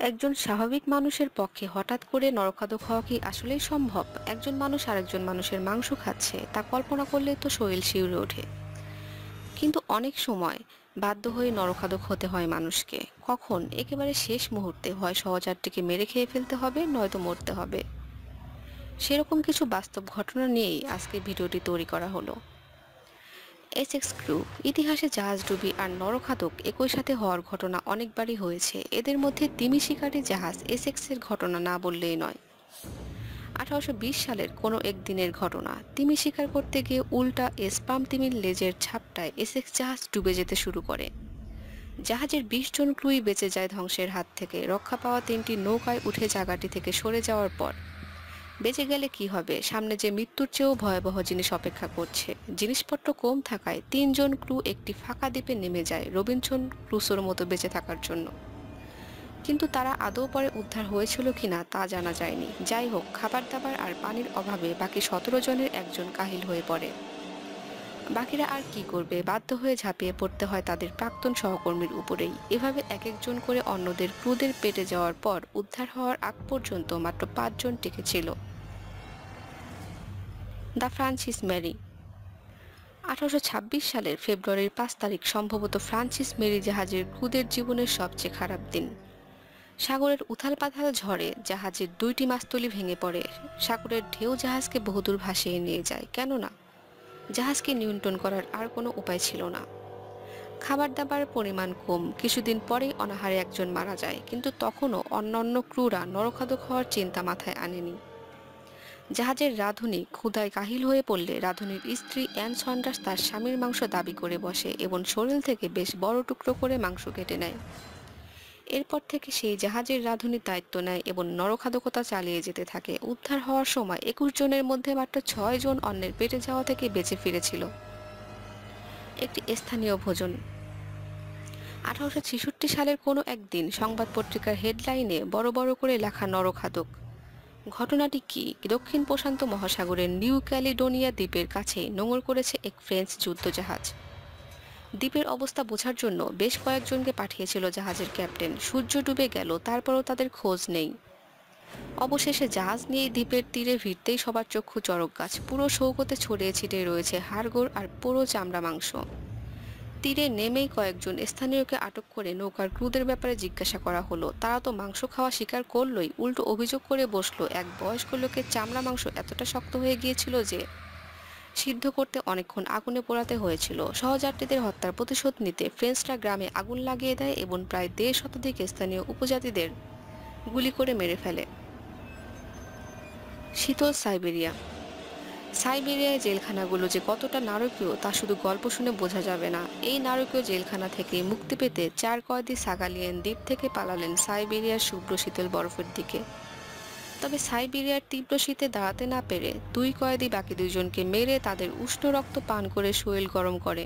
একজন স্বাভাবিক মানুষের পক্ষে হঠাৎ করে নরখাদক হওয়া কি আসলেই সম্ভব? একজন মানুষ আরেকজন মানুষের মাংস খাচ্ছে তা কল্পনা করলে তো শরীর শিউরে ওঠে। কিন্তু অনেক সময় বাধ্য হয়ে নরখাদক হতে হয় মানুষকে। কখন একেবারে শেষ মুহূর্তে হয় সহযাত্রীকে মেরে খেয়ে ফেলতে হবে, নয়তো মরতে হবে। সেরকম কিছু বাস্তব ঘটনা নিয়েই আজকে ভিডিওটি তৈরি করা হলো। এসএক্স ক্রু ইতিহাসে জাহাজডুবি আর নরখাদক একই সাথে হওয়ার ঘটনা অনেকবারই হয়েছে। এদের মধ্যে তিমি শিকারী জাহাজ এসেক্সের ঘটনা না বললেই নয়। 1820 সালের কোনো একদিনের ঘটনা, তিমি শিকার করতে গিয়ে উল্টা স্পাম তিমির লেজের ঝাপটায় এসেক্স জাহাজ ডুবে যেতে শুরু করে। জাহাজের 20 জন ক্রুই বেঁচে যায় ধ্বংসের হাত থেকে। রক্ষা পাওয়া 3টি নৌকায় উঠে জায়গাটি থেকে সরে যাওয়ার পর বেঁচে গেলে কি হবে, সামনে যে মৃত্যুর চেয়েও ভয়াবহ জিনিস অপেক্ষা করছে। জিনিসপত্র কম থাকায় 3জন ক্রু একটি ফাঁকা দ্বীপে নেমে যায় রবিনসন ক্রুসোর মতো বেঁচে থাকার জন্য। কিন্তু তারা আদৌ পরে উদ্ধার হয়েছিল কিনা তা জানা যায়নি। যাই হোক, খাবার দাবার আর পানির অভাবে বাকি 17 জনের একজন কাহিল হয়ে পড়ে। বাকিরা আর কি করবে, বাধ্য হয়ে ঝাঁপিয়ে পড়তে হয় তাদের প্রাক্তন সহকর্মীর উপরেই। এভাবে এক একজন করে অন্যদের ক্রুদের পেটে যাওয়ার পর উদ্ধার হওয়ার আগ পর্যন্ত মাত্র 5 জন টিকে ছিল। The Francis Mary. 1826 সালের ফেব্রুয়ারির 5 তারিখ সম্ভবত ফ্রান্সিস মেরি জাহাজের ক্রুদের জীবনের সবচেয়ে খারাপ দিন। সাগরের উথাল পাথাল ঝড়ে জাহাজের 2টি মাস্তুলি ভেঙে পড়ে। সাগরের ঢেউ জাহাজকে বহুদূর ভাসিয়ে নিয়ে যায়, কেননা জাহাজকে নিয়ন্ত্রণ করার আর কোনো উপায় ছিল না। খাবার দাবার পরিমাণ কম, কিছুদিন পরেই অনাহারে একজন মারা যায়। কিন্তু তখনও অন্যান্য ক্রুরা নরখাদক হওয়ার চিন্তা মাথায় আনেনি। জাহাজের রাঁধুনি ক্ষুধায় কাহিল হয়ে পড়লে রাঁধুনির স্ত্রী অ্যান সন্ডার্স তার স্বামীর মাংস দাবি করে বসে এবং শরীর থেকে বেশ বড় টুকরো করে মাংস কেটে নেয়। এরপর থেকে সেই জাহাজের রাঁধুনির দায়িত্ব নেয় এবং নরখাদকতা চালিয়ে যেতে থাকে। উদ্ধার হওয়ার সময় 21 জনের মধ্যে মাত্র 6 জন অন্যের পেটে যাওয়া থেকে বেঁচে ফিরেছিল। একটি স্থানীয় ভোজন। 1866 সালের কোনো একদিন সংবাদ পত্রিকার হেডলাইনে বড় বড় করে লেখা নরখাদক। ঘটনাটি কি? দক্ষিণ প্রশান্ত মহাসাগরের নিউ ক্যালিডোনিয়া দ্বীপের কাছে নোঙর করেছে এক ফ্রেঞ্চ যুদ্ধজাহাজ। দ্বীপের অবস্থা বোঝার জন্য বেশ কয়েকজনকে পাঠিয়েছিল জাহাজের ক্যাপ্টেন। সূর্য ডুবে গেল, তারপরও তাদের খোঁজ নেই। অবশেষে জাহাজ নিয়ে দ্বীপের তীরে ভিড়তেই সবার চক্ষু চড়ক গাছ। পুরো সৌকতে ছড়িয়ে ছিটিয়ে রয়েছে হাড়গোড় আর পুরো চামড়া মাংস। তীরে নেমেই কয়েকজন স্থানীয়কে আটক করে নৌকার ক্রুদের ব্যাপারে জিজ্ঞাসা করা হলো। তারা তো মাংস খাওয়া স্বীকার করলই, উল্টো অভিযোগ করে বসলো এক বয়স্ক লোকের চামড়া মাংস এতটা শক্ত হয়ে গিয়েছিল যে সিদ্ধ করতে অনেকক্ষণ আগুনে পোড়াতে হয়েছিল। সহযাত্রীদের হত্যার প্রতিশোধ নিতে ফ্রেঞ্চরা গ্রামে আগুন লাগিয়ে দেয় এবং প্রায় 1.5 শতাধিক স্থানীয় উপজাতিদের গুলি করে মেরে ফেলে। শীতল সাইবেরিয়া। সাইবেরিয়ায় জেলখানাগুলো যে কতটা নারকীয় তা শুধু গল্প শুনে বোঝা যাবে না। এই নারকীয় জেলখানা থেকে মুক্তি পেতে 4 কয়েদি সাগালিয়ান দ্বীপ থেকে পালালেন সাইবেরিয়ার শুভ্র শীতল বরফের দিকে। তবে সাইবেরিয়ার তীব্র শীতে দাঁড়াতে না পেরে 2 কয়েদি বাকি 2 জনকে মেরে তাদের উষ্ণ রক্ত পান করে শরীর গরম করে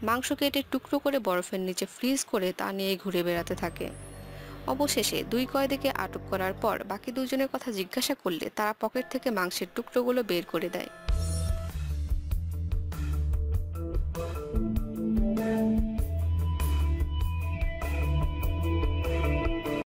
মাংস কেটে টুকরো করে বরফের নিচে ফ্রিজ করে তা নিয়ে ঘুরে বেড়াতে থাকে। অবশেষে 2 কয়েদিকে আটক করার পর বাকি 2 জনের কথা জিজ্ঞাসা করলে তারা পকেট থেকে মাংসের টুকরোগুলো বের করে দেয়।